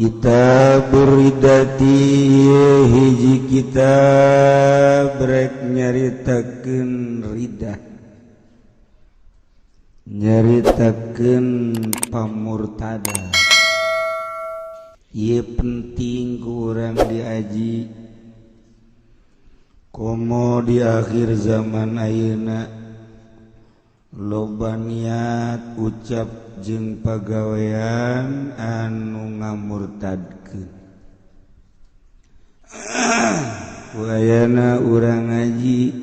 kita beridati hiji kita brek nyaritakeun ridah nyaritakeun pamurtada ieu penting ku urang diaji komo di akhir zaman ayeuna loba niat ucap jeung pagawean anu ngamurtadkeun wayana urang ngaji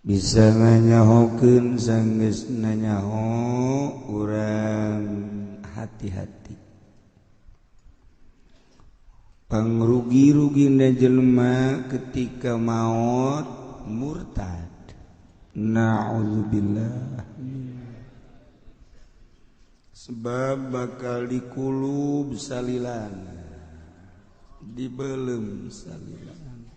bisa nganyahokeun sanggeus nanyaho urang hati-hati pangrugi-rugina jelema ketika maut murtad na'udzubillah sebab bakal dikulub salilan dibelem salilan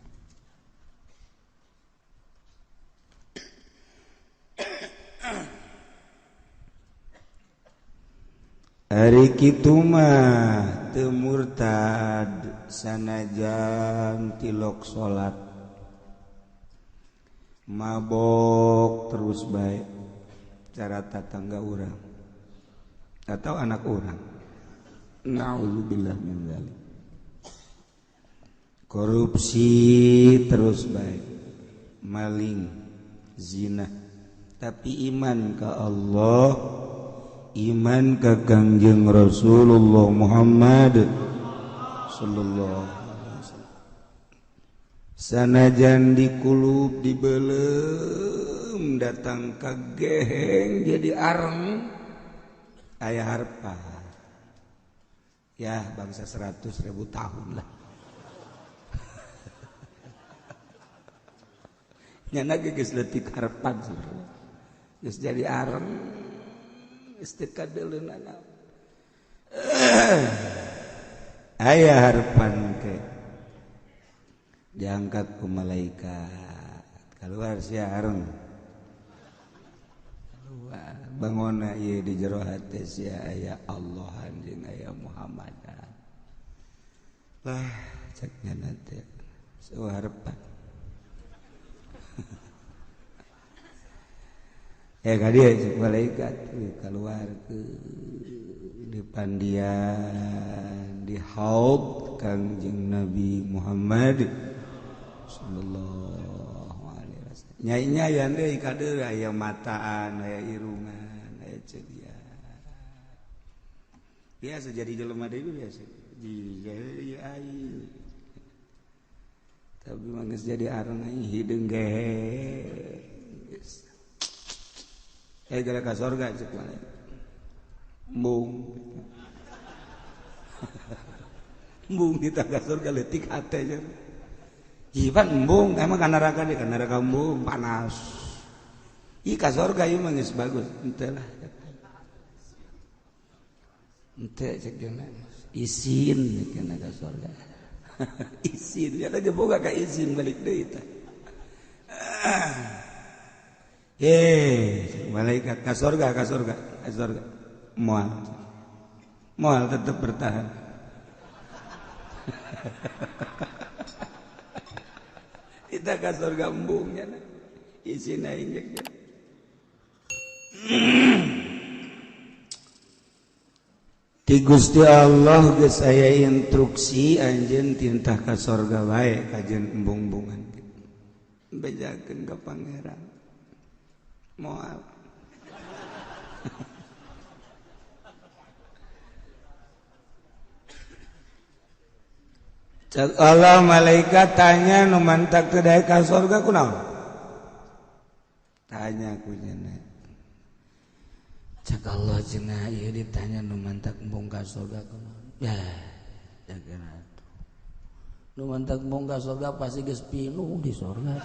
ari kitu mah teu murtad sanajan tilok salat mabok terus baik cara tatangga urang atau anak orang na'udzubillah min dzalik korupsi terus baik maling zina tapi iman ka Allah iman ka Kangjeng Rasulullah Muhammad sallallahu alaihi wasallam sanajan dikulub dibelem datang ka geheng jadi areng aya harpa ya bangsa 100.000 tahun lah nyana geus leutik harpan geus jadi areng geus teu kadeuleunana aya harpan ke diangkat ku malaikat keluar sia areng bangona ieu di jero hate sia aya Allahan jeung aya Muhammadan lah cek nyana teh sawarpan kadieu cek malaikat keluar ke di pandian di haud Kangjeng Nabi Muhammad sallallahu alaihi wasallam nyai-nyayan deui kadeu aya mataan aya irungan ceria biasa jadi jelema deui biasa jadi ai tapi mah geus jadi areng ai hideung geus gara ka sorga cek mana embung embung di tangga sorga leutik hate nya jiban embung emang ka neraka deui ka neraka embung panas ih ka sorga ieu mah geus bagus henteu lah henteu cek jeung izin kana ka sorga izin ya da boga ka izin balik deui tah malaikat ka sorga moal tetap bertahan kita ka sorga embungnya izin aing jeung ti Gusti Allah geus aya instruksi anjeun tintah ka sorga wae kajeun embung-embungan bejakeun ka pangeran moal cak Allah malaikat tanya nu mantak teu daek ka sorga kunaon tanya ku cenah cak Allah cenah ieu ditanya nu mantak embung ka sorga kunaon ya jakeun atuh nu mantak embung ka sorga pasti geus pinuh di sorga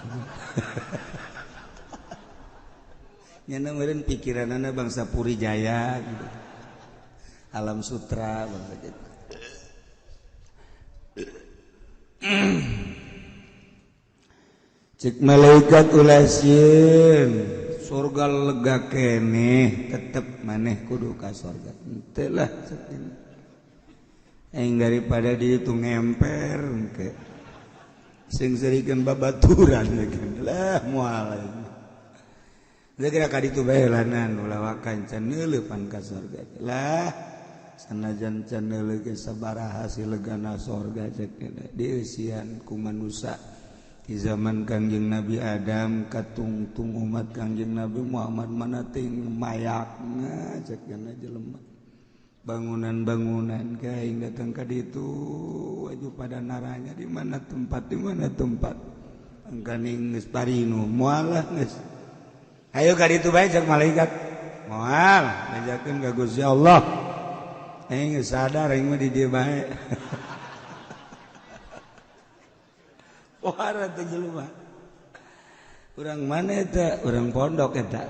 nyana meureun pikiranana bangsa Puri Jaya gitu. Alam Sutra bangsa gitu. Cek malaikat ulah sieun surga lega keneh tetep maneh kudu ka surga henteu lah daripada dia itu ngemper ke sing serikeun babaturan lah moal kira ka ditu bae lanan ulah can neuleuh pan ka sorga lah sanajan can neuleuh ge sabaraha silegana sorga cek dieusian ku manusia di zaman Kangjeng Nabi Adam katungtung umat Kangjeng Nabi Muhammad mana ting mayakna cek kana jelema bangunan-bangunan kaing datang ka ditu waju pada naranya di mana tempat angkaning geus parinu moal geus ayo ka ditu bae cek malaikat moal ngajakeun ka Gusti Allah geus sadar aing mah di dieu bae wara teh jelema urang mana eta urang pondok eta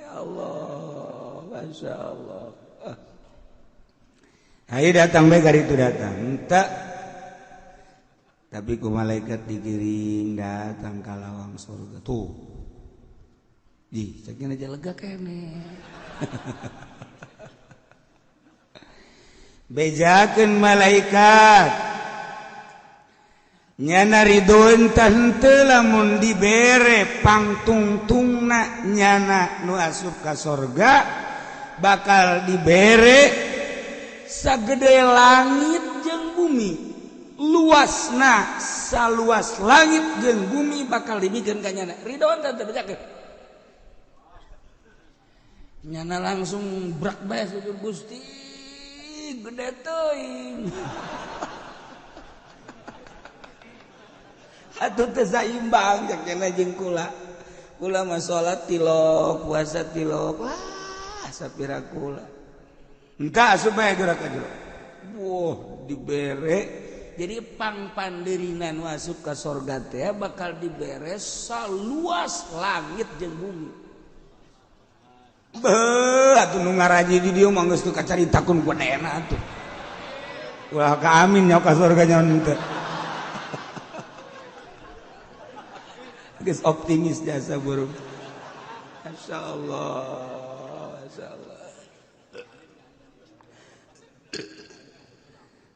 ya Allah Masya Allah. Ayo datang baik hari itu datang. Entah. Tapi ku malaikat digiring datang ke lawang surga. Tuh. Ji, cekin aja lega kene. Bejakeun malaikat. Nyana ridhoeun tah henteu lamun dibere pangtungtungna nyana nu asup ka sorga. Bakal dibere sagede langit jeung bumi luasna saluas langit jeung bumi bakal dibikeun ka nyana ridhoan teh bejakeun nyana langsung brak bae sujud Gusti gede teuing atuh teh saimbang cek cenah jeung kula mah salat tilok puasa tilok sapira kula entah supaya gerak aja wah dibere jadi pangpandeurina nu asup ka sorga teh bakal dibere saluas langit jeung bumi beuh atuh nu ngaraji di dieu mah geus teu kacaritakeun ku daena atuh ulah ka amin nya ka sorga nyaon teh geus optimis jasa burung masyaallah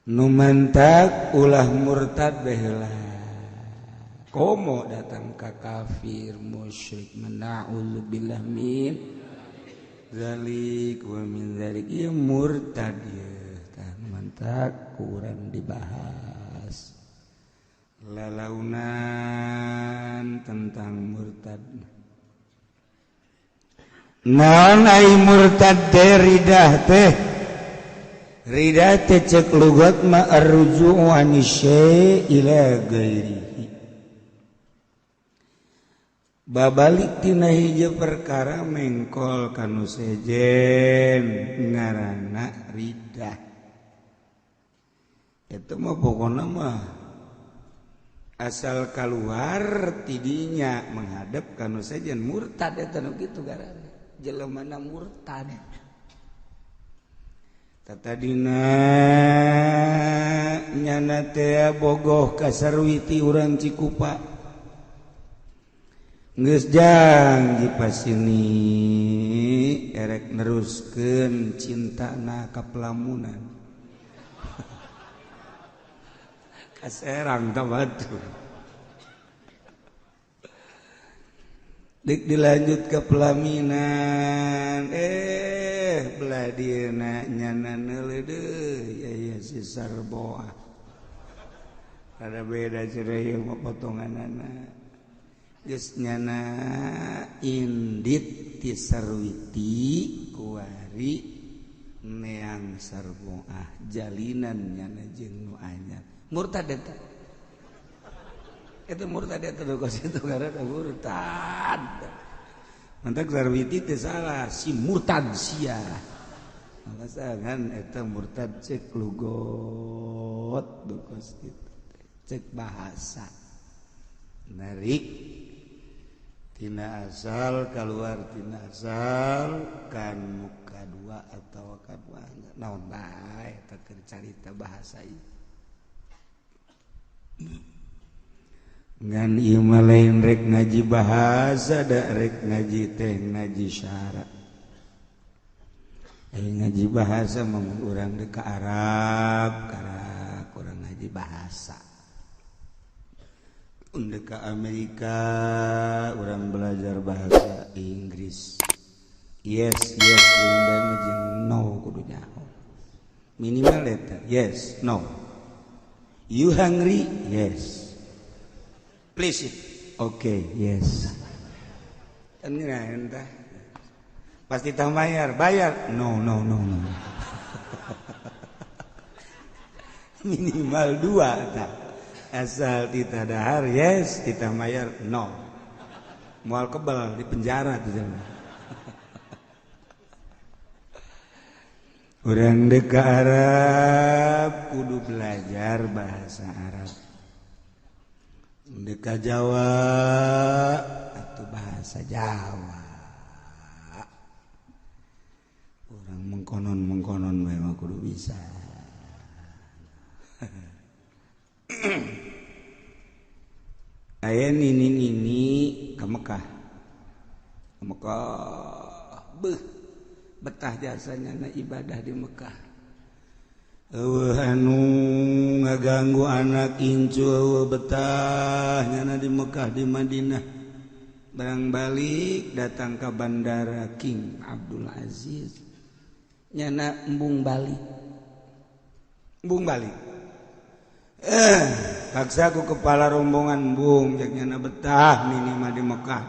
numantak ulah murtad baheula komo datang ka kafir musyrik na'udzubillah min zalik wa min zalik ieu murtad ieu tah mantak kurang dibahas lalaunan tentang murtad naon ai murtad teh ridah teh ridah teh cek lugat ma arruju' an syai' ila ghairihi babalik tina hiji perkara mengkol kanu sejen ngaranna ridah eta mah pokona mah asal keluar tidinya menghadap kanu sejen murtad eta nu kitu garana jelemana murtad tatadina nyana teh bogoh ka sarwiti urang Cikupa geus jang dipasini erek neruskeun cintana ka pelamunan kaserang ka batur dik dilanjut ke pelaminan belah dieuna nyana neuleuh deui aya si sarboa ada beda cenah ieu mah potonganana geus nyana indit ti sarwiti kuari neang sarboah jalinan nyana jeung nu anyar murtad eta itu murtad eta nu kos itu ngaranna murtad mantak sarwiti teh salah si murtad sia masakan eta murtad cek lugot du kos kitu cek bahasa narik tina asal keluar tina asal kan muka dua atau kadua naon bae eta keur carita bahasa ieu ngan ieu mah lain rek ngaji bahasa da rek ngaji teh ngaji syara ngaji bahasa urang deka Arab kurang ngaji bahasa deka Amerika urang belajar bahasa Inggris yes no kudunya minimal eta yes no you hungry yes please eat okay yes kan entah pasti tak bayar no minimal 2 tak asal kita dahar yes kita bayar no moal kebal di penjara tuh jalan urang deka Arab kudu belajar bahasa Arab deka Jawa atau bahasa Jawa mengkonon memang kudu bisa aya nini ke Mekah betah jasanya na ibadah di Mekah anu ngaganggu anak incu betahnya na di Mekah di Madinah barang balik datang ke bandara King Abdul Aziz nyana embung balik paksa aku kepala rombongan embung jak nyana betah nini mah di Mekah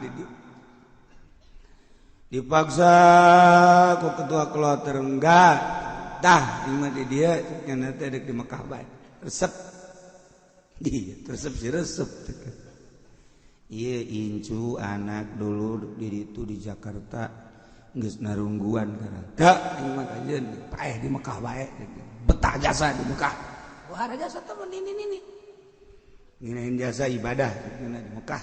dipaksa aku ketua kloter enggak tah ini mah di dia nyana teh di Mekah bae resep iya incu anak dulu di itu di Jakarta geus narungguan karena da ini mah kajeun paeh di Mekah bae betah jasa di Mekah wah ada jasa temen ini nginain jasa ibadah di Mekah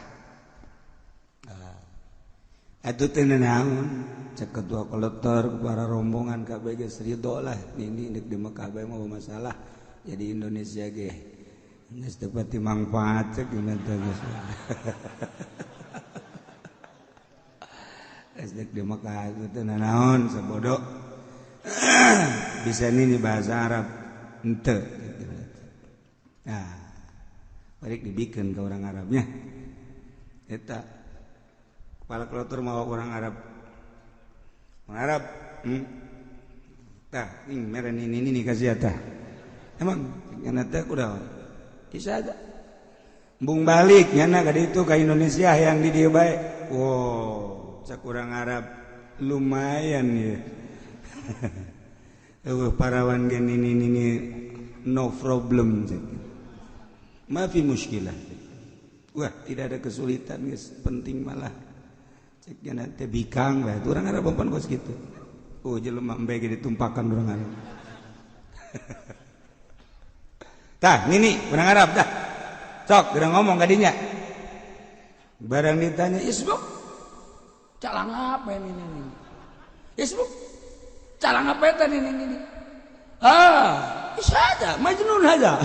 atuh teh naon cek ketua kolektor para rombongan kabeh geus ridho lah ini di Mekah bae mah masalah jadi Indonesia ge geus teu pati manfaat cek gimana geus esdek di Mekah itu naon sebodoh bisa ini bahasa Arab ente nah balik dibikin ke orang Arabnya eta kepala kloter mau orang Arab tah ini meren ini kasih tah emang nyana teh udah bisa aja bung balik nyana ka ditu ka Indonesia yang di dieu bae wow cak urang Arab lumayan ya parawan gen ini no problem maafi muskilah wah tidak ada kesulitan guys penting malah cek jana teh bikang bae urang Arab pun kos kitu jelema embe ge ditumpakan urang Arab tah nini urang Arab dah sok geura ngomong kadinya barang ditanya isbuk calang apa ini isbuk calang apa ini bisa aja majnun aja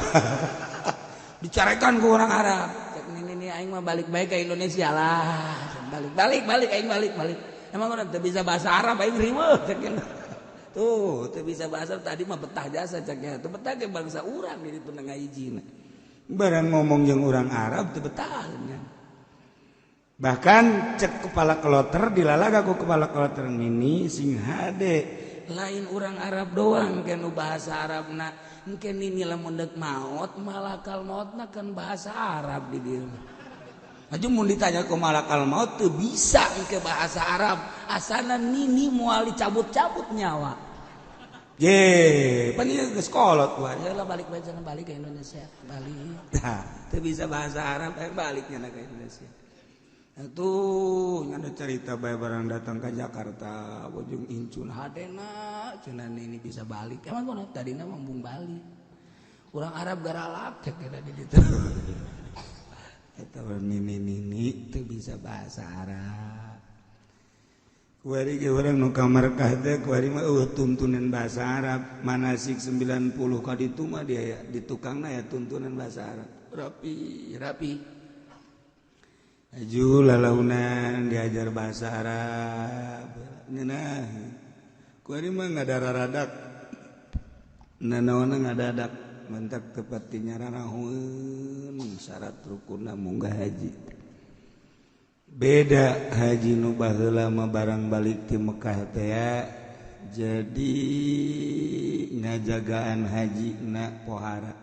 dicarikan ke orang Arab cek ini aing mah balik baik ke Indonesia lah balik aing balik emang orang teu bisa bahasa Arab aing riweuh cek tuh teu bisa bahasa tadi mah betah jasa ceknya teu betah ke bangsa urang di ditu ngahijina barang ngomong jeung urang Arab teu betah bahkan cek kepala kloter dilalaga ku kepala kloter ini sing hade lain orang Arab doang kan bahasa Arabna engke ini lamun deuk maot malakal mautna kan bahasa Arab di dieu aju mun ditanya ku malakal maut teu bisa engke bahasa Arab asana nini moal dicabut-cabut nyawa pan ieu geus kolot wae lah balik ke Indonesia balik teu bisa bahasa Arab baliknya ke Indonesia tuh ada cerita bae barang datang ke Jakarta ujung incun hadena cuman ini bisa balik emang kono tadina mambung balik urang Arab garalap cek kira di ditu eta nini teu bisa bahasa Arab kuari ge urang nu ka markah teh kuari mah tuntunan bahasa Arab manasik 90 ka ditu mah dia di tukangna ya tuntunan bahasa Arab rapi aju lalaunan diajar bahasa Arab nah kuari mah ngadaradak nanaona ngadadak mentak tepati nyaranaheun syarat rukunna munggah haji beda haji nu baheula mah barang balik ti Mekah teh jadi ngajagaan haji na pohara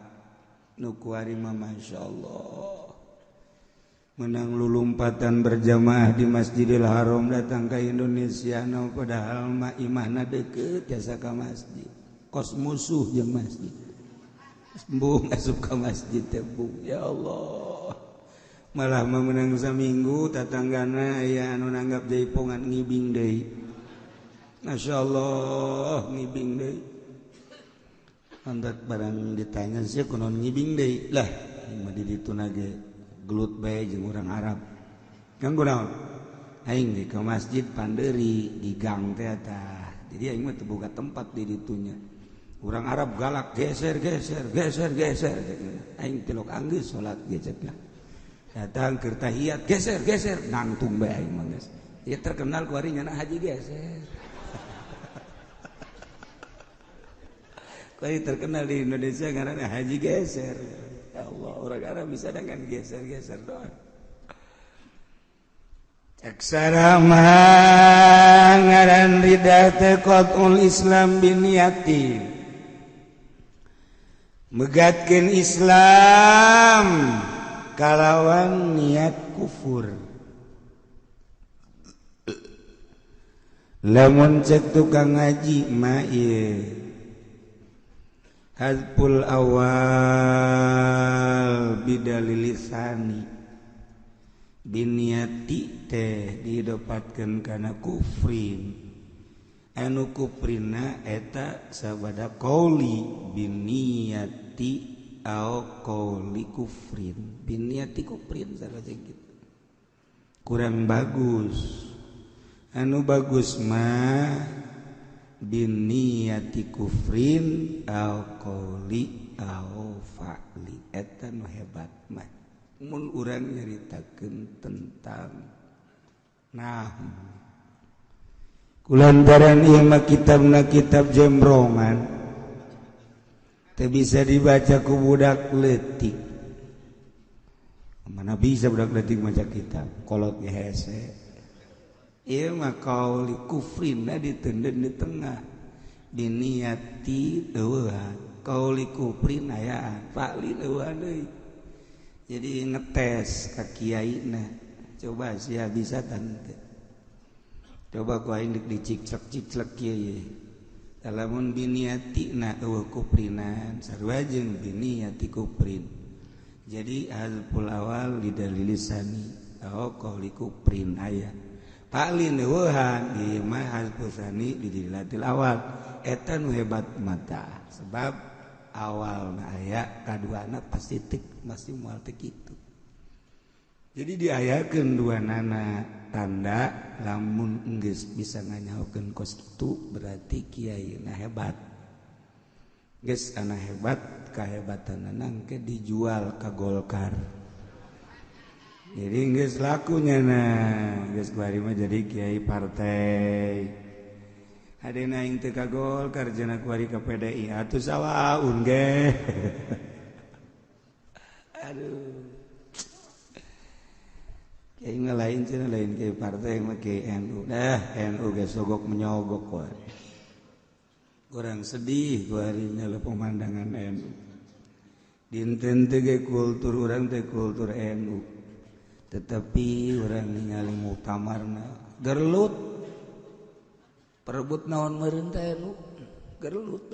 nu kuari mah masyaallah menang lulumpatan berjamaah di Masjidil Haram datang ke Indonesia no padahal mah imahna deukeut tiasa ka masjid kos musuh jeung masjid embung asup ka masjid teh ya Allah malah mah menang saminggu tatanggana aya anu nanggap jaipongan ngibing deui masyaallah ngibing deui andat barang ditanya sia kunaon ngibing deui lah mah di ditu nage gelut bae jeung urang Arab. Nganggo naon? Aing di ka masjid Panderi di gang teh tah. Jadi aing mah teu boga tempat di ditunya. Urang Arab galak geser. Aing tilok anggeus salat ge cenah. Datang keur tahiyat geser nangtung bae aing mah geus. Ieu terkenal ku ari nyana haji geser. Ku terkenal di Indonesia ngaranna haji geser. Ya Allah, orang Arab bisa dengan geser-geser doang. Aksarama ngaran ridah teh qatul Islam biniyati. Megatkeun Islam kalawan niat kufur. Lamun cek tukang ngaji mah ieu hadpul awal bidalilisani biniati teh didapatkeun kana kufrin anu kufrina eta sabada qauli biniati au qauli kufrin biniati kufrin salah gitu kurang bagus anu bagus mah biniyati kufrin au qauli au fa'li eta nu hebat mah mun urang nyaritakeun tentang kulantaran ieu mah kitabna kitab jembrongan teu bisa dibaca ku budak leutik mana bisa budak leutik maca kitab kolot ge hese ieu mah qauli kufrinna diteudeun di tengah biniyati eueuhan qauli kufrin ayaan fa'li eueuhan deui jadi ngetes ka kiaina coba sia bisa tante coba ku aing dik diciclek kieu lamun biniyatina eueuh kufrinan sarua jeung biniyati kufrin jadi hazful awal lidalilisani au qauli kufrin aya paling neueuhan di mahal pusani di dilatil awal eta nu hebat mata sebab awal aya kaduana pasti tik masih moal teh kitu jadi diayakeun duanana tanda lamun geus bisa nganyahokeun kos kitu berarti kiaina hebat geus ana hebat kahebatanna engke dijual ka Golkar. Jadi geus lakunya geus kuari mah jadi kiai partai. Adena aing teu ka Golkar cenah kuari ka PDI atuh sawaun ge. Aduh. Kiai mah lain cenah lain kiai partai mah kiai NU. NU geus sogok menyogok wae. Kurang sedih kuari nya pemandangan NU. Dinten teh ge kultur urang teh kultur NU. Tetapi orang ningali muktamarna gerlut perebut naon meureun teh nu gerlut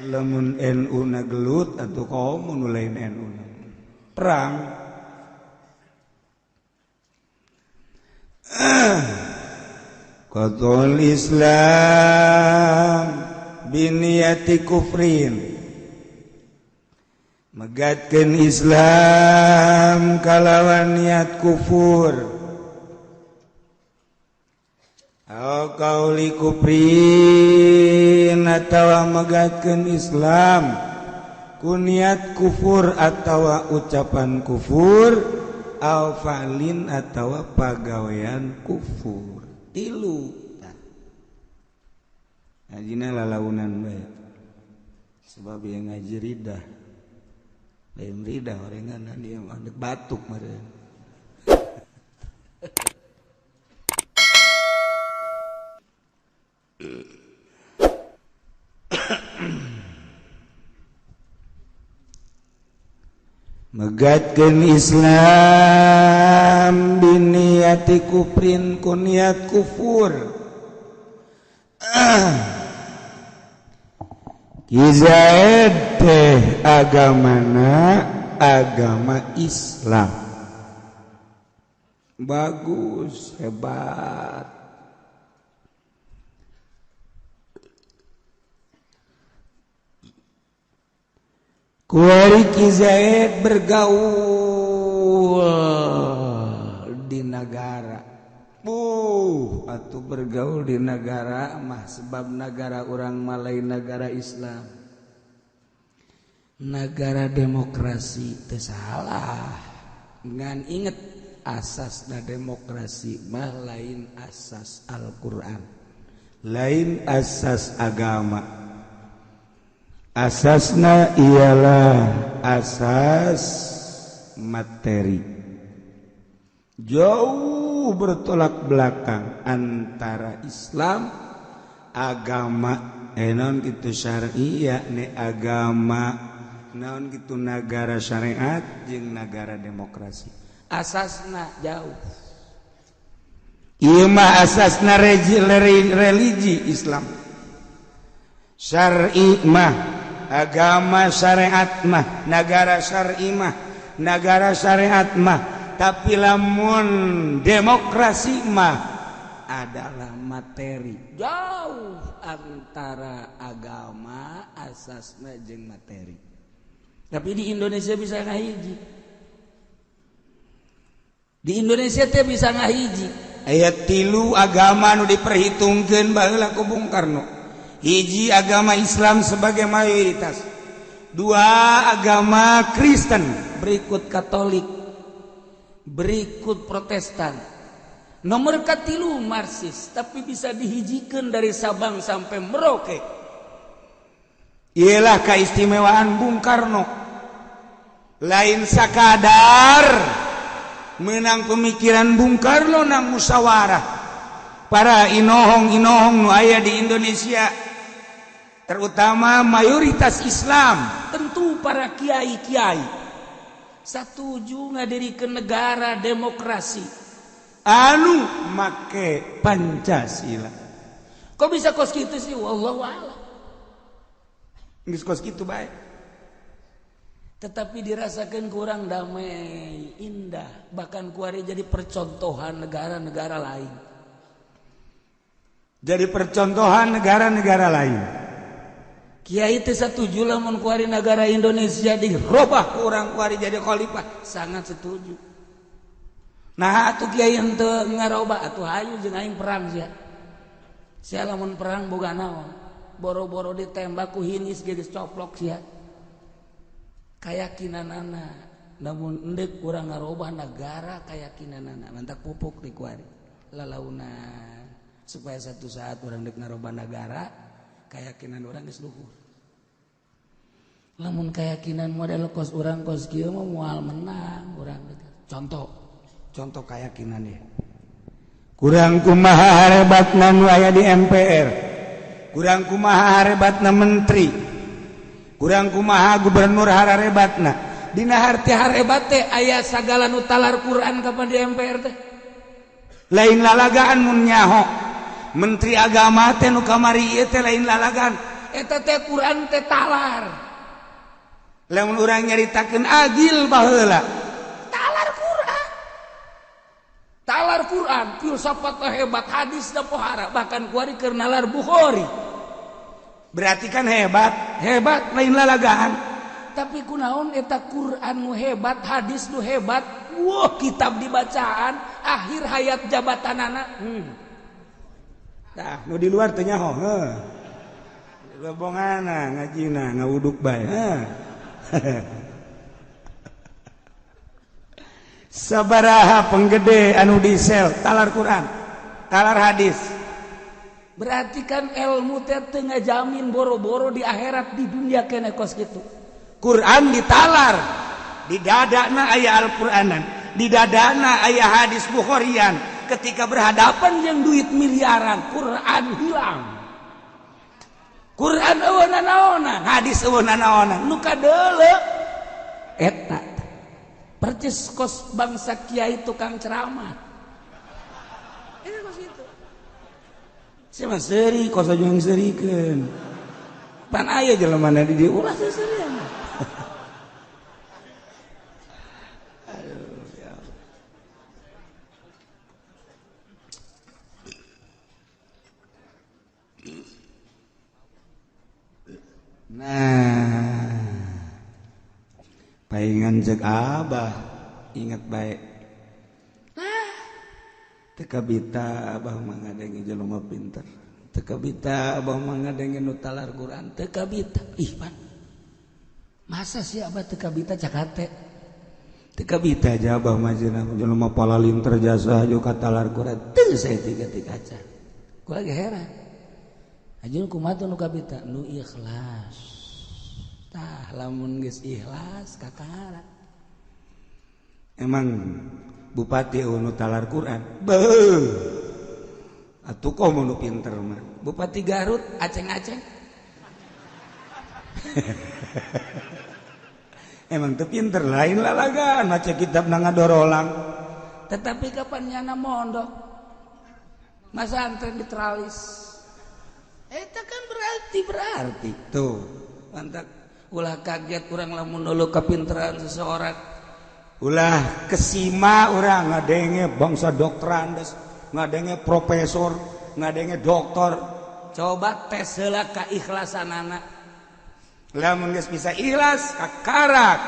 lamun NU na gelut atuh kaum nu lain NU na perang qatul Islam biniyati kufrin megatkeun Islam kalawan niat kufur au qauli kufrin atawa megatkeun Islam ku niat kufur atawa ucapan kufur au fa'lin atawa pagawean kufur tilu ngajina lalaunan bae sebab yang ngaji ridah lain ridah orengan dia mandek batuk meureun megatkeun Islam biniati kufrin ku niat kufur Kizaid teh agamana agama Islam bagus hebat kuari Kizaid bergaul di negara atuh bergaul di negara mah sebab negara orang malai negara Islam negara demokrasi teu salah ngan inget asasna demokrasi mah lain asas Al-Qur'an lain asas agama asasna ialah asas materi jauh bertolak belakang antara Islam agama naon kitu syar'i yakni agama naon kitu negara syariat jeung negara demokrasi asasna jauh ieu mah asasna religi Islam syar'i mah agama syariat mah negara syar'i mah negara syariat mah tapi lamun demokrasi mah adalah materi jauh antara agama asasna jeung materi tapi di Indonesia bisa ngahiji di Indonesia teh bisa ngahiji aya 3 agama nu diperhitungkeun baheula ku Bung Karno hiji agama Islam sebagai mayoritas 2 agama Kristen berikut Katolik berikut Protestan nomor katilu Marxis tapi bisa dihijikeun dari Sabang sampai Merauke ialah keistimewaan Bung Karno lain sakadar menang pemikiran Bung Karno nang musyawarah para inohong-inohong nu aya di Indonesia terutama mayoritas Islam tentu para kiai-kiai setuju ngadirikeun negara demokrasi anu make Pancasila kok bisa kos kitu sih wallahu a'lam geus kos kitu bae tetapi dirasakan kurang damai indah bahkan kuari jadi percontohan negara-negara lain jadi percontohan negara-negara lain Kiai teh setuju lamun kuari negara Indonesia dirobah kurang kuari jadi khalifah sangat setuju. Nah atuh kiai henteu ngarobah atuh hayu jeung aing perang sia. Sia lamun perang boga naon? Boro-boro ditembak ku hinis geus coplok sia. Kayakinanana namun endek urang ngarobah negara kayakinanana mantak pupuk di kuari. Lalaunan supaya satu saat urang dek ngarobah negara keyakinan orang geus luhur. Lamun keyakinan model kos urang kos kieu mah moal menang urang contoh keyakinan ya. Kurang kumaha harebatna nu aya di MPR. Kurang kumaha harebatna menteri. Kurang kumaha gubernur harebatna. Dina harti harebat teh aya sagala nu talar Quran kapan di MPR teh. Lain lalagaan mun nyaho. Menteri agama teh nu kamari ieu teh lain lalagan eta teh Quran teh talar lamun urang nyaritakeun adil baheula talar Quran filsafat hebat hadis da pohara bahkan kuari keur nalar Bukhari berarti kan hebat lain lalagaan tapi kunaon eta Quran nu hebat hadis nu hebat wah kitab dibacaan akhir hayat jabatanana Nah, nu di luar teh nyaho, lobongana ngajina ngawuduk bae, Sabaraha penggede anu di sel talar Quran, talar hadis. Berarti kan ilmu teh teu ngajamin boro-boro di akhirat, di dunia kene kos kitu. Quran ditalar, di dadana aya Al-Quranan, di dadana aya hadis Bukharian. Ketika berhadapan yang duit miliaran, Quran hilang. Quran eueuh nanaonan, hadis eueuh nanaonan, nu kadeuleu eta percis kos bangsa kiai tukang ceramah. Eta kos itu. Sia seri kos jeung serikeun. Pan aya jelema na di dieu ulah seureun. Nah, paingan cek abah ingat baik. Nah, teka bita abah mangadengi jelema pinter. Teka bita abah mangadengi nu talar Quran. Teka bita, ih pan. Masa sih abah teka bita cakate? Teka bita aja abah majina jelema palalim terjasa jo katalar Quran. Teu saya tiga-tiga aja. Gua lagi heran. Ajun kumaha nu kabita nu ikhlas. Tah lamun geus ikhlas kakara. Emang bupati nu talar Quran. Beuh. Atuh komo nu pinter mah. Bupati Garut aceng-aceng. Emang teu pinter lain lalagan maca kitab na ngadorolang. Tetapi kapan nyana mondok. Masa antren di teralis. Eta kan berarti tuh mantap ulah kaget orang lamun nulu kepinteran seseorang ulah kesima orang ngadenge bangsa dokterandes ngadenge profesor ngadenge doktor coba tes heula keikhlasanana lamun geus bisa ikhlas kakarak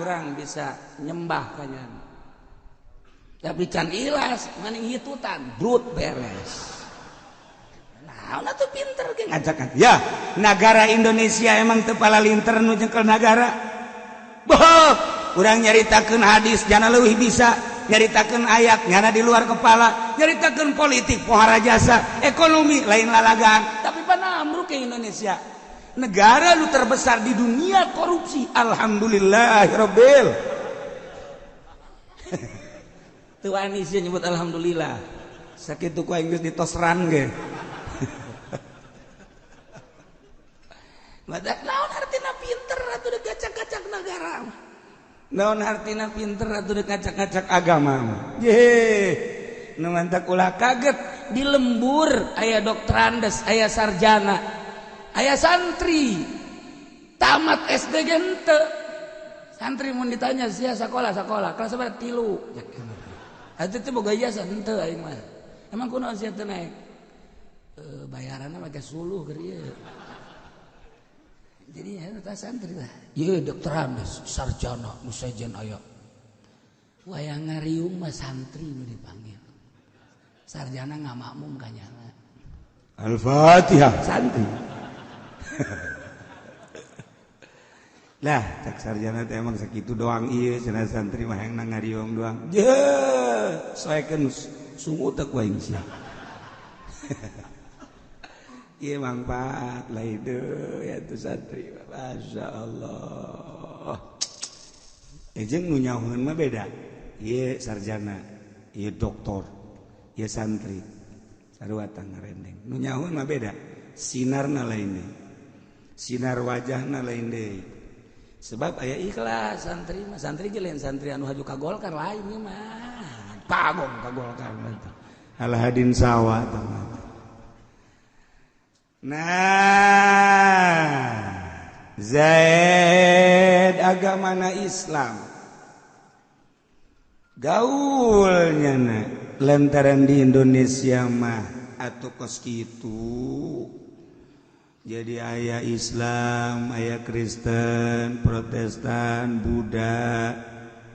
urang bisa nyembah ka nyana tapi can ikhlas maning hitutan brut beres. Nah, tuh pinter ge ngajakan. Ya, negara Indonesia emang teu palalinter nu jengkel negara. Boh, urang nyaritakeun hadis jana leuwih bisa, nyaritakeun ayat nyana di luar kepala, nyaritakeun politik pohara jasa, ekonomi lain lalagan. Tapi panamruk ke Indonesia. Negara lu terbesar di dunia korupsi. Alhamdulillahirabbil. Tuh anis nyebut alhamdulillah. Sakitu ku aing geus ditosran ge. Naon artina pinter atuh dek gacak-gacak negara. Naon artina pinter atuh dek gacak-gacak agama. Ye, nu mantak ulah kaget di lembur aya dokterandes, aya sarjana, aya santri. Tamat SD ge henteu. Santri mun ditanya sia sakola kelas sabaraha 3. Atuh teh boga ijazah henteu aing mah. Emang kunaon sia teu naik? Bayaranna make suluh keur ieu. Jadi ya eta santri lah. Ieu dokterandes, sarjana, nu sejen aya. Wayang ngariung mah santri nu dipanggil. Sarjana ngamakmum ka nyana. Al-Fatihah. Santri. Lah, cak sarjana teh emang sakitu doang ieu, cenah santri mah hayang ngariung doang. Je, saekeun sungu teh ku aing sia. Iya manfaat lah itu ya tuh santri, masya Allah. Ejeng nu nyahoeun mah beda. Iya sarjana, iya doktor, iya santri, sarua tangarendeng. Nu nyahoeun mah beda. Sinarna lain deh, sinar wajahna lain deh. Sebab aya ikhlas santri mah, santri gelen santri anu haju kagolkan lain ieu mah. Pagong kagolkan eta. Alhadin sawah teman. Nah, Zaid agamana Islam, gaulnya na lantaran di Indonesia mah atuh kos kitu. Jadi aya Islam, aya Kristen, Protestan, Buddha,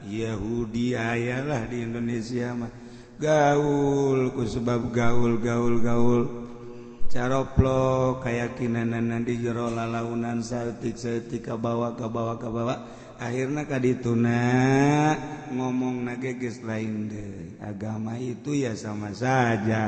Yahudi aya lah di Indonesia mah. Gaul ku sebab gaul caroplo keyakinan di jero lalaunan saeutik-saeutik ka bawa akhirna kadituna ngomong na geus lain deui agama itu ya sama saja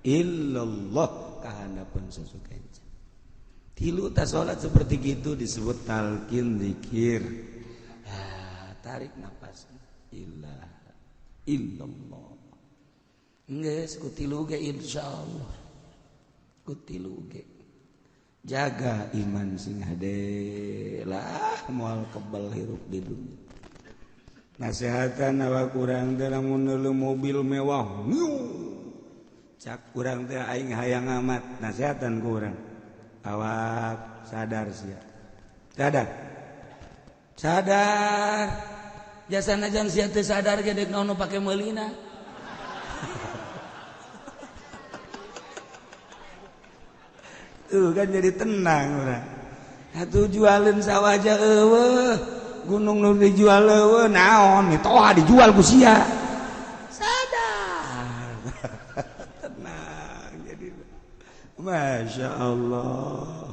illallah kahandapun sasukeun. Tilu tas salat seperti gitu disebut talqin zikir. Tarik napas illallah. Geus ku tilu ge insyaallah. Ku tilu ge. Jaga iman sing hade lah moal kebal hirup di dunia. Nasehatan awak urang teh lamun neuleuh mobil mewah. Cak urang teh aing hayang amat nasehatan ku urang. Awak sadar sia. Sadar. Jasa najan sia teu sadar ge dek naon pake meulina. Tuh kan jadi tenang urang. Atuh jualeun sawaja eueuh. Gunung nu dijual eueuh naon mitoha dijual ku sia. Sadar. Tenang jadi. Masya Allah.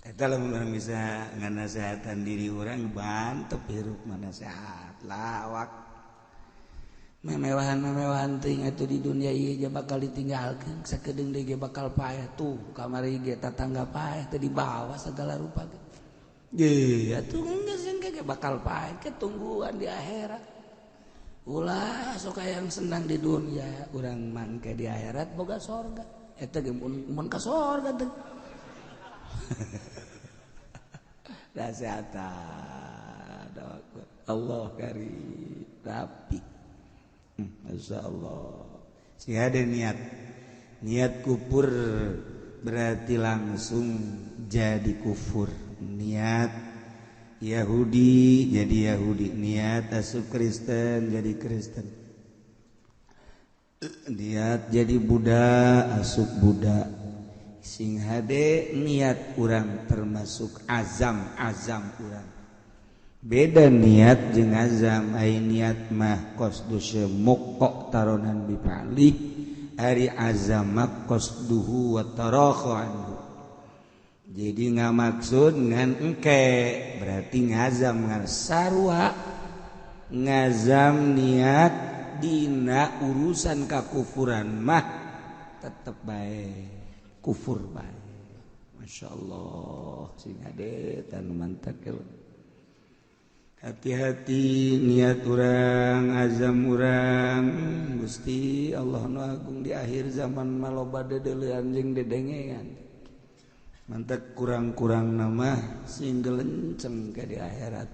Eta lamun bisa nganasehatan diri urang bantep hirup manasehat lawak. Memewahan teuing atuh di dunia ieu ge bakal ditinggalkeun sakedeung deui ge bakal paeh tuh kamari ge tatangga paeh teu dibawa segala rupa ge. Ge atuh geus ge bakal paeh ketungguan di akhirat. Ulah sok hayang senang di dunia, urang mangke di akhirat boga sorga. Eta ge mun ka sorga teh. Nasehatan Allah karim rapi. Masyaallah. Si ada niat kufur berarti langsung jadi kufur. Niat Yahudi jadi Yahudi, niat asup Kristen jadi Kristen. Niat jadi Buddha asup Buddha. Sing hade niat urang termasuk azam urang. Beda niat jeung azam. Ai niat mah qasdu syemuk taronan bipalih. Ari azam qasduhu wa tarakhu anhu. Jadi ngamaksud ngan engke berarti ngazam ngan sarua. Ngazam niat dina urusan kakufuran mah tetep bae kufur bae. Masyaallah sing hade tan mantap. Hati-hati niat urang, azam urang. Gusti Allah nu agung di akhir zaman maloba dedeleuan jeung dedengean. Mantap kurang-kurang nama sing gelenceng ke di akhirat.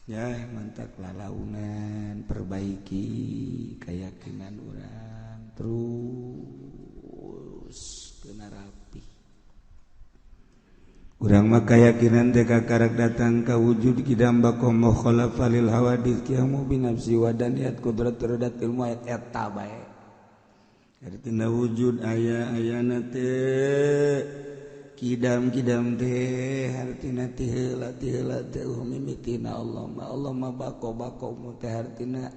Ya mantap lalaunan perbaiki keyakinan urang terus kena rapi. Urang mah keyakinan teh kakarak datang ka wujud kidam bakom mukhalafah lil hawadits qiyamu binafsi wa daniyat qudrat terhadap ilmu ayat eta bae. Artina wujud aya-ayana teh kidam teh artina teh heula teh mimitina Allah mah bako teh artina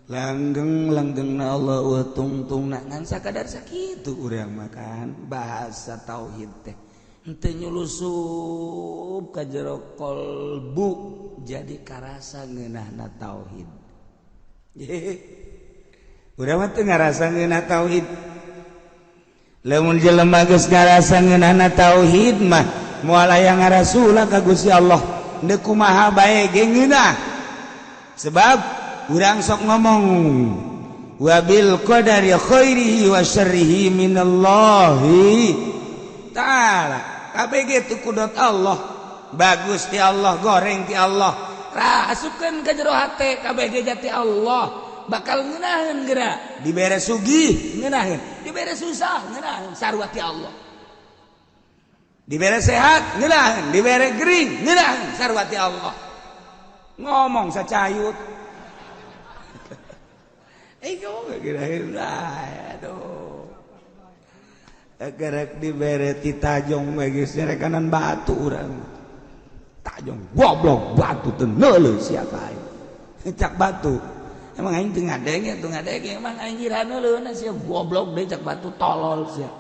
langgengna Allah wa tungtungna ngan sakadar sakitu urang makan bahasa tauhid teh henteu nyulusup ka jero kolbu jadi karasa ngeunahna tauhid. Urang mah teu ngarasa ngeunah tauhid. Lamun jelema geus ngarasa ngeunahna tauhid mah moal aya ngarasula ka Gusti Allah deuk kumaha bae ge ngeunah. Sebab urang sok ngomong wa bil qadari khairihi wa syarrihi minallahi ta'ala. Kabeh ge tu kudrat Allah, bagus ti Allah, goreng ti Allah. Rasupkeun ka jero hate kabeh ge jati Allah. Bakal ngeunaheun geura, dibere sugih ngeunaheun, dibere susah ngeunaheun, sarua ti Allah. Dibere sehat ngeunaheun, dibere gering ngeunaheun, sarua ti Allah. Ngomong sacayut. Ngomong ngeunaheun aduh. Gerak dibere ti tajong we geus rekanan batu urang. Tajong goblok batu teu neuleuh sia bae. Cak batu. Emang aing teu ngadenge emang aing ngira neuleuhna sia goblok deui cak batu tolol sia.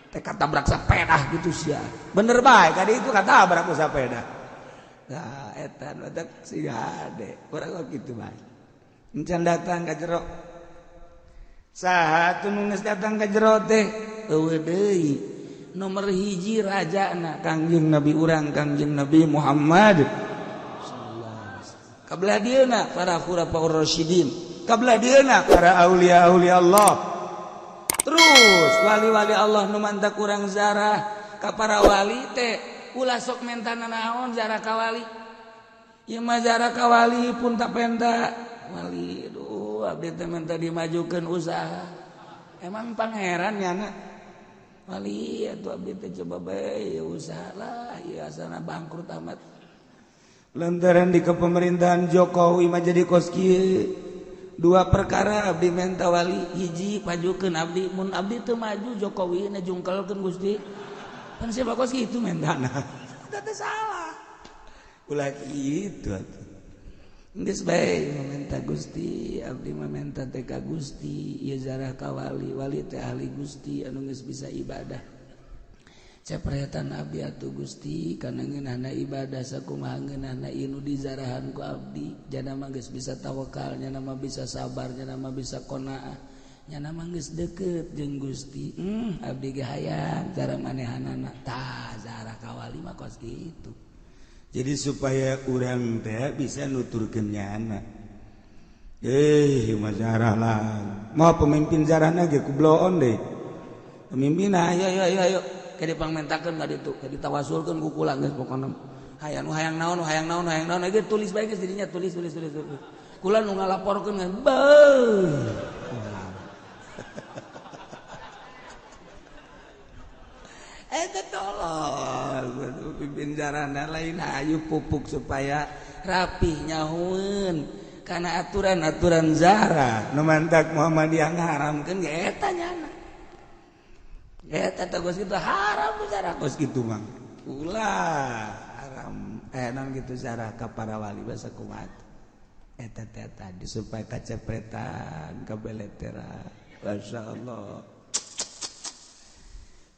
Teh katabrak sapeda gitu sia. Bener bae kadi itu katabrak ku sapeda. Nah eta badak si hade. Urang kitu bae. Encan datang ka jero saha teu nu geus datang ka jero teh eueuh deui nomor hiji rajana Kangjeng Nabi urang Kangjeng Nabi Muhammad kabelah dieuna para khulafaur rasyidin kabelah dieuna para aulia-aulia Allah terus wali-wali Allah nu mantak urang zarah ka para wali teh ulah sok mentana naon zarah ka wali ieu mah zarah ka wali pun tak penta wali aduh abdi teh minta dimajukeun usaha emang pangeran nyana wali atuh abdi teh coba bae usaha lah ieu asana bangkrut amat lantaran di kepemerintahan Jokowi mah jadi kos kieu dua perkara abdi minta wali hiji pajukeun abdi mun abdi teu maju Jokowi na jungkelkeun Gusti kan siapa kos kitu mentana teh salah ulah kitu atuh geus bae meminta Gusti abdi meminta teh ka Gusti ieu zarah ka wali wali teh ahli Gusti anu geus bisa ibadah capretan abdi atuh Gusti kana ngeunahna ibadah sakumaha ngeunahna ieu nu dizarahan ku abdi jana mah geus bisa tawakal nya mah bisa sabar nya mah bisa qanaah nya mah geus deukeut jeung Gusti abdi ge hayang cara manehanana tah zarah ka wali mah kos kitu. Jadi supaya urang teh bisa nuturkeun nyana. Mah zarah lah. Mau pemimpin zarahna ge kubloon deui. Pemimpin ayo ke dipangmentakeun ka ditu, ke ditawasulkeun ku kula geus pokona. Hayang naon ge tulis bae geus dirinya tulis. Kula nu ngalaporkeun geus tolong pimpin jarana lain hayu pupuk supaya rapih nyahueun kana aturan-aturan zarah nu mantak Muhammadiyah ngaharamkeun ge eta nyana eta teh geus kitu haram zarah geus kitu mah ulah haram naon kitu zarah ka para wali basa kumaha eta teh tadi supaya kacepretan kabeleteran masyaallah.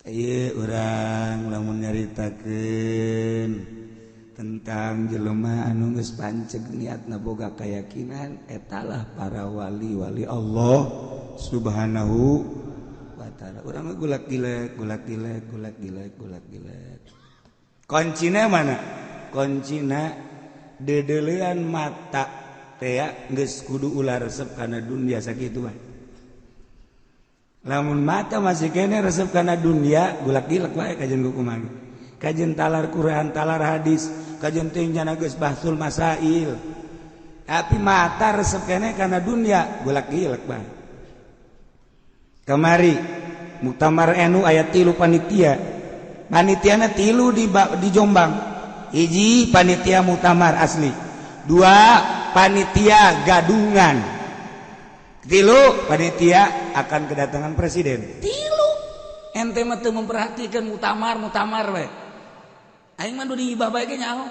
Urang lamun nyaritakeun tentang jelema anu geus panceg niatna boga kayakinan etalah para wali-wali Allah Subhanahu wa taala. Urang gulak-gilek. Koncina mana? Koncina dedeleuan mata teh geus kudu ulah resep kana dunya sakitu mah. Lamun mata masih kene resep kana dunia gulak-gilek wae kajen kumaha kajen talar Quran talar hadis kajen teh nyana geus bahsul masail tapi mata resep kene kana dunia gulak-gilek bae kamari muktamar NU aya 3 panitia panitiana 3 di Jombang hiji panitia muktamar asli 2 panitia gadungan 3 panitia akan kedatangan presiden. 3 ente mah teu memperhatikan muktamar we. Aing mah di ibah bae ge nyaho.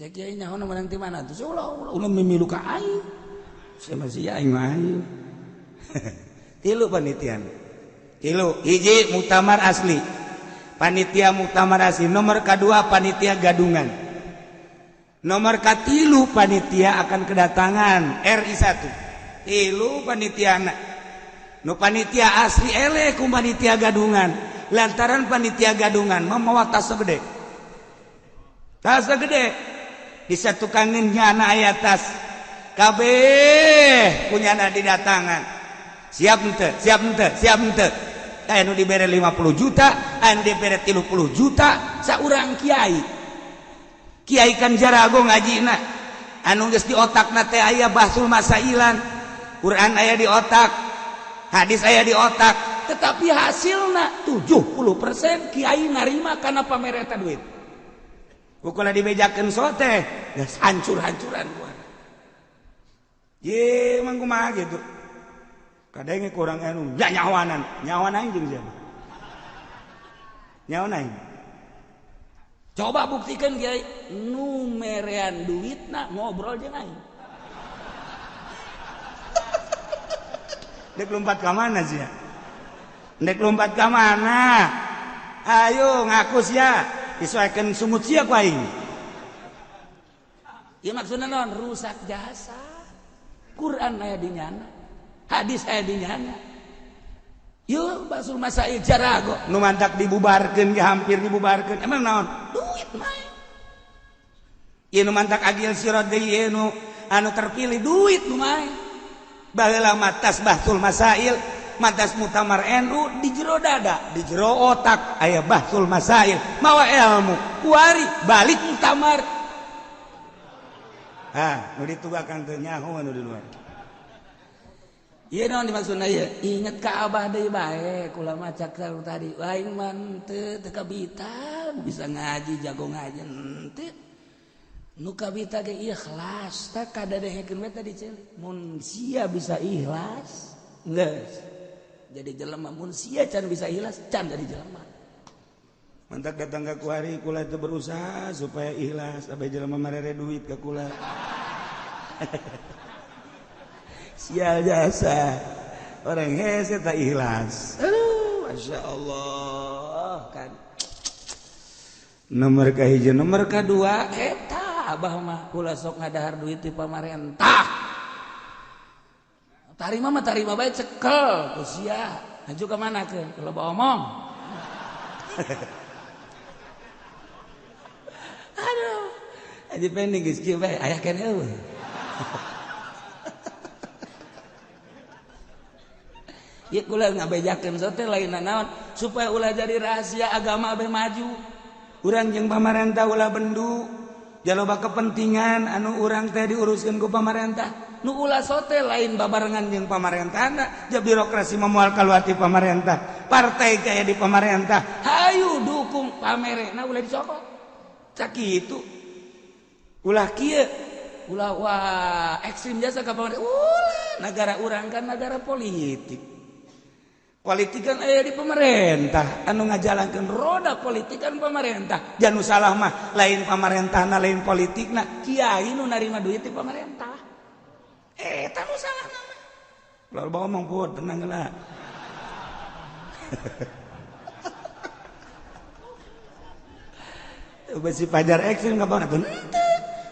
Cek kiai nyaho na menang ti mana tuh? Ulah mimilu ka aing. Sama si aing mah aing. 3 panitian. 3 hiji muktamar asli. Panitia muktamar asli nomor kedua panitia gadungan. Nomor katilu panitia akan kedatangan RI 1 tilu panitiana nu panitia asli eleh ku panitia gadungan lantaran panitia gadungan mamawa tas segede disatukannya nyana aya tas kabeh punyana didatangan siap ente anu dibere 50 juta anu dibere 30 juta saurang Kiai kan jarago ngajina anu geus di otakna teh aya bahsul masailan Quran aya di otak hadis aya di otak tetapi hasilna 70% kiai narima kana pamer eta duit ukula dibejakeun sote geus hancur-hancuran kuana ye mah kumaha gitu kadenge kurang anu nyawanan aing jeung siapa nyawan aing. Coba buktikan kiai numerean duitna ngobrol jeung aing. Dek lompat ka mana sih? Dek lompat ka mana? Ayo ngaku sia, disesuaikan sumut sia ku aing. Ieu maksudna naon? Rusak jasa. Quran aya di nyana, hadis aya di nyana. Yuk basul masail jarago nu mantak dibubarkeun ge hampir dibubarkeun emang naon duit mah. Ieu nu mantak agil sirat deui ieu nu anu terpilih duit nu mah. Baheula mah tas bahsul masail matas mutamar NU di jero dada di jero otak aya bahsul masail mawa ilmu kuari balik mutamar nu ditugakan teu nyaho anu di luar. Ieu naon dimaksudna ieu? Inget ka Abah deui bae kula maca ka tadi. Aing mah teu kabitan bisa ngaji jago ngaji henteu. Nu kabita ge ikhlas tak kadadehekeun we tadi ceuli. Mun sia bisa ikhlas geus. Jadi jelema mun sia can bisa ikhlas can jadi jelema. Mantak datang ka kuari kula teu berusaha supaya ikhlas abe jelema marere duit ka kula. Sial jasa orang hese tak ikhlas. Aduh, Masya Allah kan. Nomor kahiji nomor kadua Eta abah mah kula sok ngadahar duit di pamarentah. Tarima mah tarima bae cekel ku sia. Aju ka mana ke? Kalau bawa omong. Aduh. Aji pending geus kieu bae aya keneh eueuh. Ya kula ngabejakeun sote lain naon supaya ulah jadi rahasia agama abe maju. Urang jeung pamarentah ulah bendu. Jaloba kepentingan anu urang teh diuruskeun ku pamarentah. Nu ulah sote lain babarengan jeung pamarentahna. Ja birokrasi mah moal kaluar ti pamarentah. Partai kaya di pamarentah. Hayu dukung pamerena ulah dicokot. Cak kitu. Ulah kieu. Ulah wah ekstrim jasa ka pamarentah. Ulah negara urang kan negara politik. Politik kan aya di pemerintah anu ngajalankeun roda politik kan pemerintah. Jangan salah mah lain pamarentahna lain politikna kiai nu narima duit di pemerintah. Eta nu salah mah. Lalu bawa ngomong pun tenang heula. Besi pajar ekstrim ka bawa teu.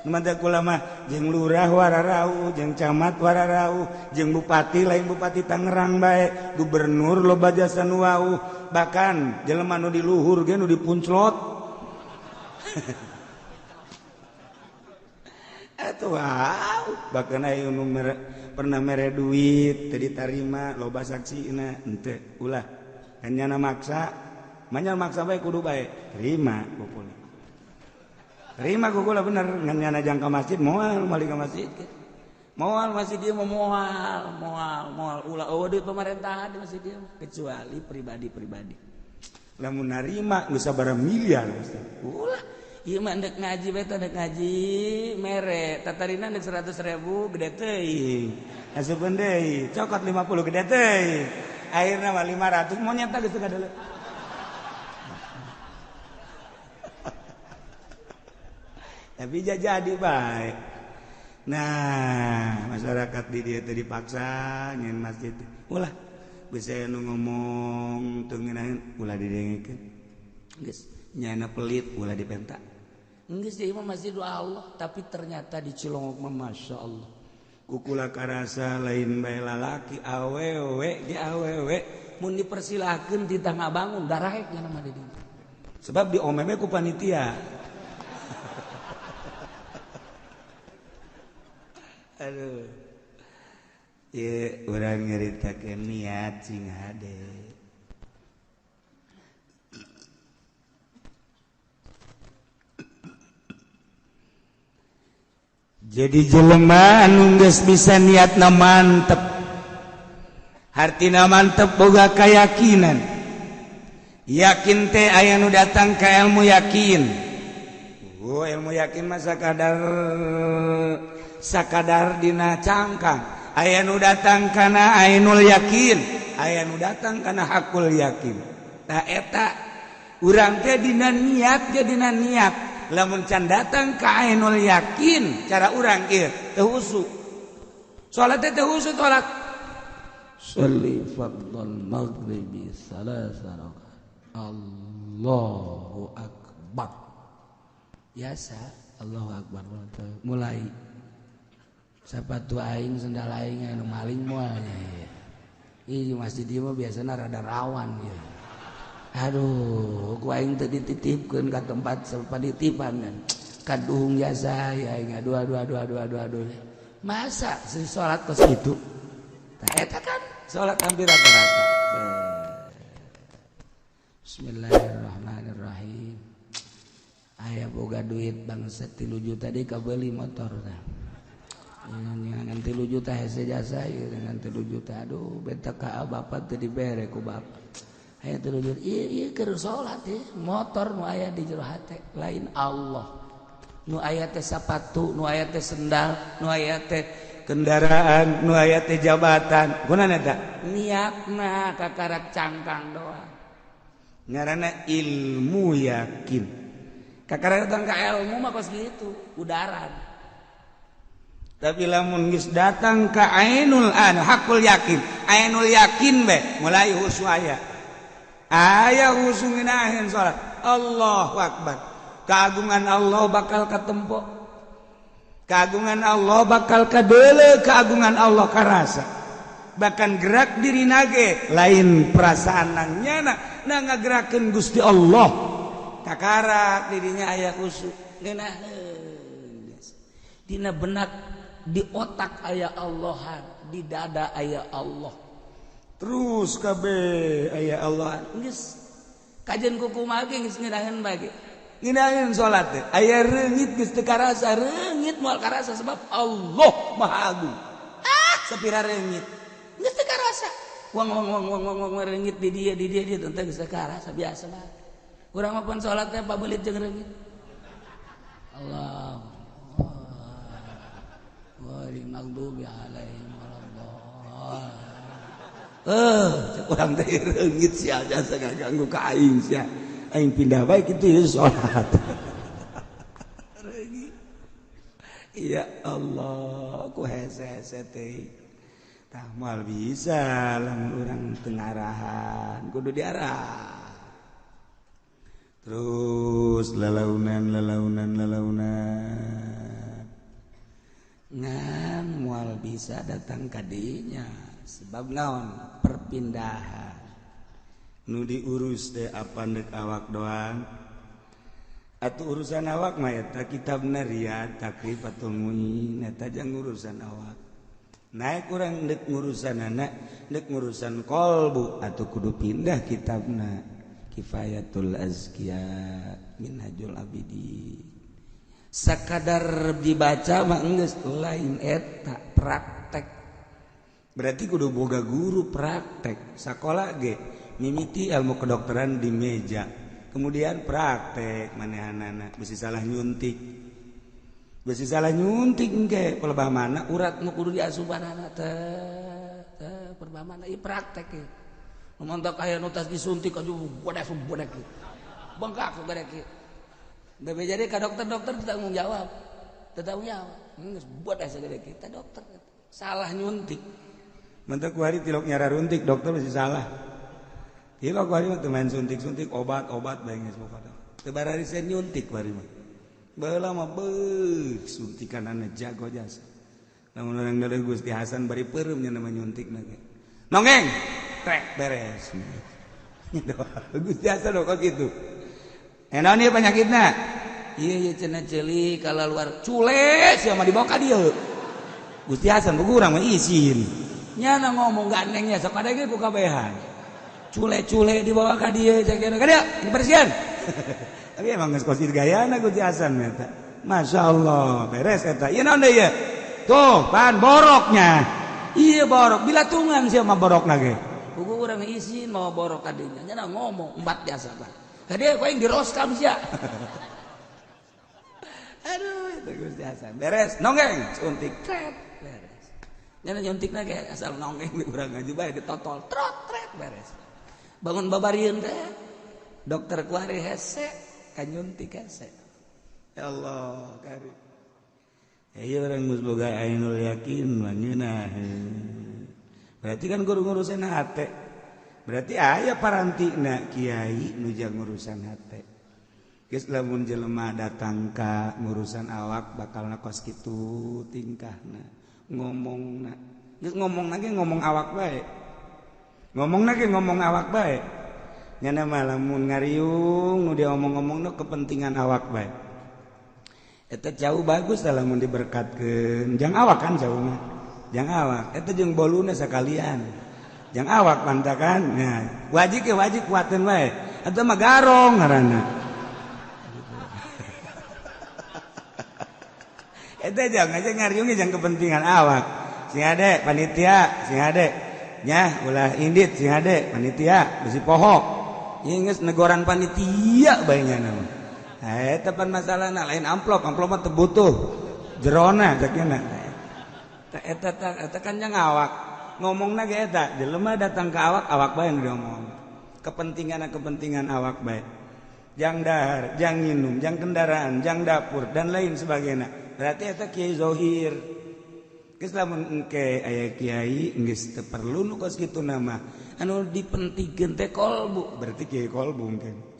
Mantap kula mah jeung lurah wararau, jeung camat wararau, jeung bupati lain bupati Tangerang bae, gubernur loba jasa nu wau, bahkan jelema nu di luhur ge nu dipunclot. Atuh wow, bahkan aya nu pernah mere duit teu ditarima loba saksina henteu ulah. Hanyana maksa, manyal maksa bae kudu bae, terima pokona. Terima kukula bener nganyana jangka masjid moal mali ka masjid moal masjid dia moal ulah eueuh duit pemerintahan di masjid dia kecuali pribadi lamun narima geus sabaraha miliar ulah ieu mah endek ngaji bae endek ngaji mere tatarina endek 100.000 gede teuing asupeun deui cokot 50 gede teuing akhirna mah 500 mau nyata geus kadele. Tapi jadi baik. Nah, masyarakat di dia tadi dipaksa nyen masjid. Ulah, bisa nu ngomong teu ngeunaheun ulah didengkeun. Geus nyana pelit ulah dipenta. Geus ieu mah masjid Allah, tapi ternyata di Cilongok mah masyaallah. Kukula karasa lain bae lalaki awewe ge awewe mun dipersilahkeun ti tangga bangun daraek nya mah di dieu. Sebab diomeme ku panitia. Aduh, ya orang nyeritakan niat sing hade. Jadi jelema anu geus bisa niatna mantep, hartina mantep boga kayakinan. Yakin teh aya nu datang ka ilmu yakin. Oh, ilmu yakin mah sakadar dina cangkang aya nu datang kana ainul yakin aya nu datang kana hakul yakin ta eta urang teh dina niat ge dina niat lamun can datang ka ainul yakin cara urang ieu teu husu salat teh husu salat sholli fardhal maghribi salasa rakaat Allahu akbar biasa Allahu akbar mulai Sapatu aing sendal aing anu maling moal nya. Ih masjid ieu mah biasana rada rawan ya. Aduh, ku aing teu dititipkeun ka tempat sapanitipan kan. Kaduhung jasa ya aing aduh. Masa si salat kos kitu? Tah eta kan salat hampir rata-rata. Bismillahirrahmanirrahim. Aya boga duit bangsa 3 juta deui kabeuli motor tah. Dengan 3 juta hese jasa dengan 3 juta aduh beta ka bapak teu dibere ku bapak aya 3 juta ieu keur salat motor nu aya di jero hate lain Allah nu aya teh sapatu nu aya teh sendal nu aya teh kendaraan nu aya teh jabatan kunaon eta niatna kakarak cangkang doang ngaranna ilmu yakin kakarak datang ka ilmu mah kos gitu udaran. Tapi lamun geus datang ka ainul hakul yakin ainul yakin be mulai husu aya husu nginahin salat Allahu akbar keagungan Allah bakal katempo keagungan Allah bakal kadeuleu keagungan Allah karasa bahkan gerak diri nage lain perasaan nangnyana na ngagerakeun Gusti Allah kakarak dirinya aya husu ngeunaheun dina benak di otak aya Allahan di dada aya Allah terus kabeh aya Allah geus kajian kumaha ge geus ngeunaheun bage ngeunaheun salat teh aya reungit geus teu karasa reungit moal karasa sebab Allah Maha Agung sapira reungit geus teu karasa wang reungit di dia teh geus teu karasa biasa mah urang mah pun salat teh pabelit jeung reungit Allah maghdubi alaihim waladdallin urang teh reungit sia jasa ngaganggu ka aing sia aing pindah bae kitu ya salat ya Allah ku hese-hese teh tah moal bisa lamun urang teu ngarahan kudu diarah terus lalaunan ngan mual bisa datang kadinya sebab naon perpindahan nu diurus teh apa neuk awak doang atuh urusan awak mah eta kitabna Riyad Takrifatul Mu'in eta jang urusan awak naik urang neuk ngurusanana neuk ngurusan qalbu atuh kudu pindah kitabna Kifayatul Azkiya Minhajul Abidin sakadar dibaca mah geus lain eta praktek berarti kudu boga guru praktek sakola ge mimiti ilmu kedokteran di meja kemudian praktek manehanana bisi salah nyuntik engke pelebah urat nu kudu diasupanana teh perbamana ieu praktek ieu montok aya nu tas disuntik aju bodek bengkak godek ieu bebe jadi ka dokter tanggung jawab geus buat asa gede kita dokter salah nyuntik mentek ku hari tilok nyara runtik dokter masih salah ieu ku hari mah teu main suntik obat bae geus pokona teu barari sen nyuntik ku hari mah baheula mah suntikanana jago jasa lamun urang dari Gusti Hasan bari peureum nya nama nyuntikna ge nongeng trek beres Gusti Hasan kok kitu enaon ieu penyakitna iya cenah ceuli kala luar cule sia mah dibawa ka dieu Gusti Hasan buku urang mah izin nyana ngomong gandengnya sok ada ge ku kabehan cule dibawa ka dieu cakena ka dieu dibersihan tapi emang geus kosi gayana Gusti Hasan eta masyaallah beres eta ieu naon deui ieu tuh pan boroknya iya borok bilatungan sia mah borokna ge buku urang izin mau borok ka dieu nyana ngomong embat biasa Pak dia kau yang diroskam sia. Aduh, itu Gusti Hasan. Beres, nonggeng, suntik, tret, beres. Nyana nyuntikna ge asal nonggeng di urang ngaji bae ditotol, trot, tret, beres. Bangun babarieun teh. Dokter kuari hese, ka nyuntik hese. Ya Allah, karim. Ya orang geus boga ainul yakin mah ngeunah. Berarti kan ngurusan hate. Berarti aya parantina kiai nu jang ngurusan hate geus lamun jelema datang ka ngurusan awak bakalna kos kitu tingkahna ngomong lagi ngomong awak baik ngomong awak baik nyana malamun ngariung dia ngomong-ngomong kepentingan awak baik eta jauh bagus lamun diberkatkeun jang awak kan jauh mah jang awak eta jeung boluna sakalian jang awak pantakan nah wajib kuateun wae eta mah garong ngaranna eta jang aja ngariung jang kepentingan awak sing ade panitia sing ade nya ulah indit sing ade panitia bisi poho inges negoran panitia bayinya nama eta pan masalahna lain amplop mah teu butuh jerona sakina eta kan yang awak ngomongna ge eta jelema datang ke awak bae nu diomong kepentingan awak bae jang dahar jang nginum jang kendaraan jang dapur dan lain sebagainya berarti eta kiai zohir geus lamun engke aya kiai geus teu perlu nu kos kitu nama anu dipentingkeun teh kolbu berarti kiai kolbu mungkin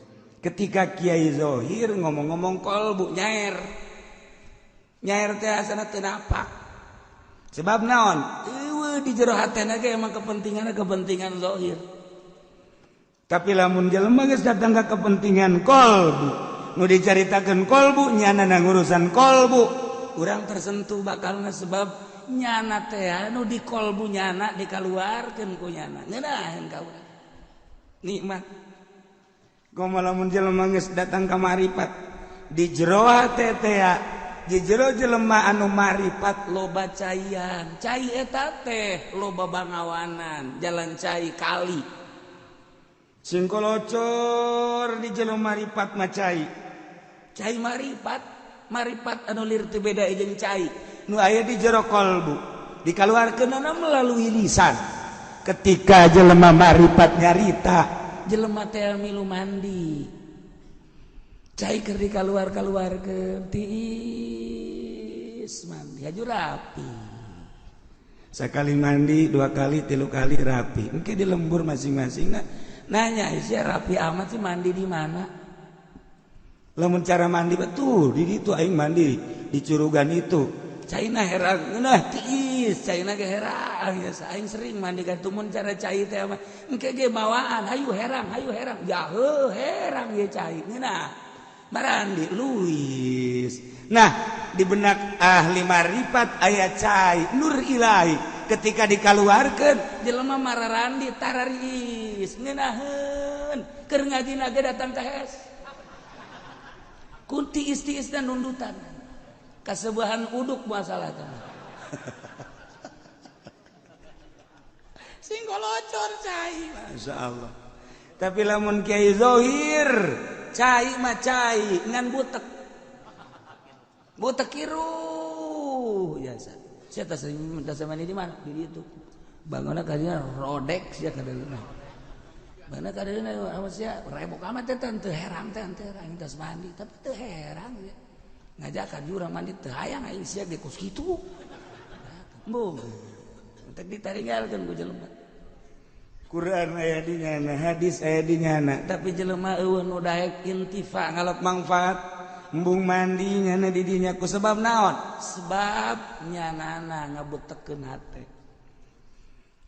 ketika kiai zohir ngomong-ngomong kolbu nyair teh asana teu napak sebab naon eueuh di jero hatena ge emang kepentingan zohir tapi lamun jelema geus datang ka kepentingan kolbu nu dicaritakeun kolbu nyana ngurusan kolbu urang tersentuh bakalna sebab nyana teh anu di kolbu nyana dikaluarkeun ku nyana ngeunaheun ka urang nikmat komo lamun jelema geus datang ka marifat di jero hate teh di jero jelema anu marifat loba caian cai eta teh loba bangawanan jalan cai kali sing kolocor di jero marifat mah cai marifat anu lir teu beda jeung cai nu aya di jero kolbu dikaluarkeunna melalui lisan ketika jelema marifat nyarita jelema teh milu mandi cai keur dikaluarkeun tiis mandi haju rapi sakali mandi 2 kali 3 kali rapi engke di lembur masing-masing nanya sia rapi amat sih mandi di mana lamun cara mandi betul di ditu aing mandi di curugan itu caina herang ngeunah tiis caina ge herang ya aing sering mandi ka tumun cara cai teh mah engke ge bawaan hayu herang ya herang ye cai ngeunah marandi luis nah di benak ahli marifat aya cai nur ilahi ketika dikaluarkeun jelema mararandi tararis ngeunaheun keur ngajina ge datang ka hes kunti istiis dan nundutan kasebahan uduk masalah teh sing kolocor cai masyaallah tapi lamun kiai zohir cai mah cai ngan butek kiru biasa sia teh sering minta samani di mana di ditu bangunna kadina rodek sia kadina mana kadina ama sia rebok amat teh teu herang teh aing tos mandi tapi teu herang ya ngajakan jurang mandi teu hayang aing sia ge kos kitu mbuh teh ditaringgalkeun ku jelema Quran aya di nyana hadis aya di nyana tapi jelema eueuh nu daek intifa ngalap manfaat embung mandi nyana di dinya ku sebab naon sebab nyanana ngabutekeun hate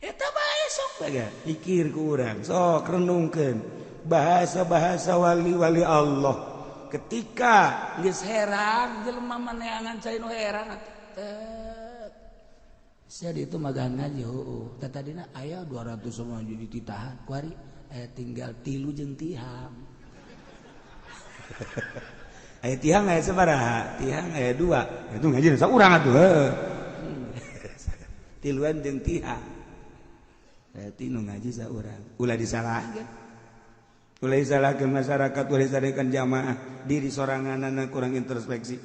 eta bae sok bae pikir ku urang sok renungkeun bahasa-bahasa wali-wali Allah ketika geus herang jelema maneangan cai nu herang sia ditu magang ngaji heueuh teh tadina aya 200 sama jadi titahan kuari aya tinggal 3 jeung tihang aya tihang aya sabaraha tihang aya 2 itu ngaji saurang atuh tiluan jeung tihang berarti nu ngaji saurang ulah disalahkeun masyarakat ulah disalahkeun jamaah diri soranganana kurang introspeksi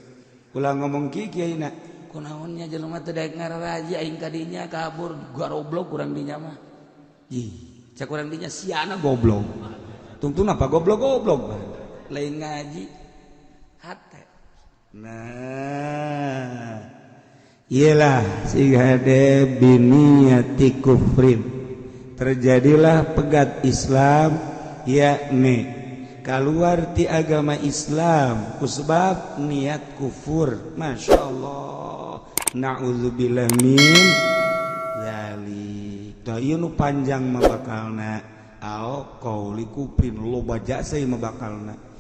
ulah ngomong kieu-kieuna kunaonnya jelema teu daek ngararaji aing kadinya kabur garoblok kurang dinya mah cak kurang dinya siana goblok tungtun apa goblok lain ngaji hate nah iyalah sigade biniyati kufrin terjadilah pegat Islam yakni keluar ti agama Islam kusbab niat kufur masyaallah Na'udzubillah min zalik. Tah ieu nu panjang mah bakalna. Ao qauli kuprin loba jasa ieu mah bakalna.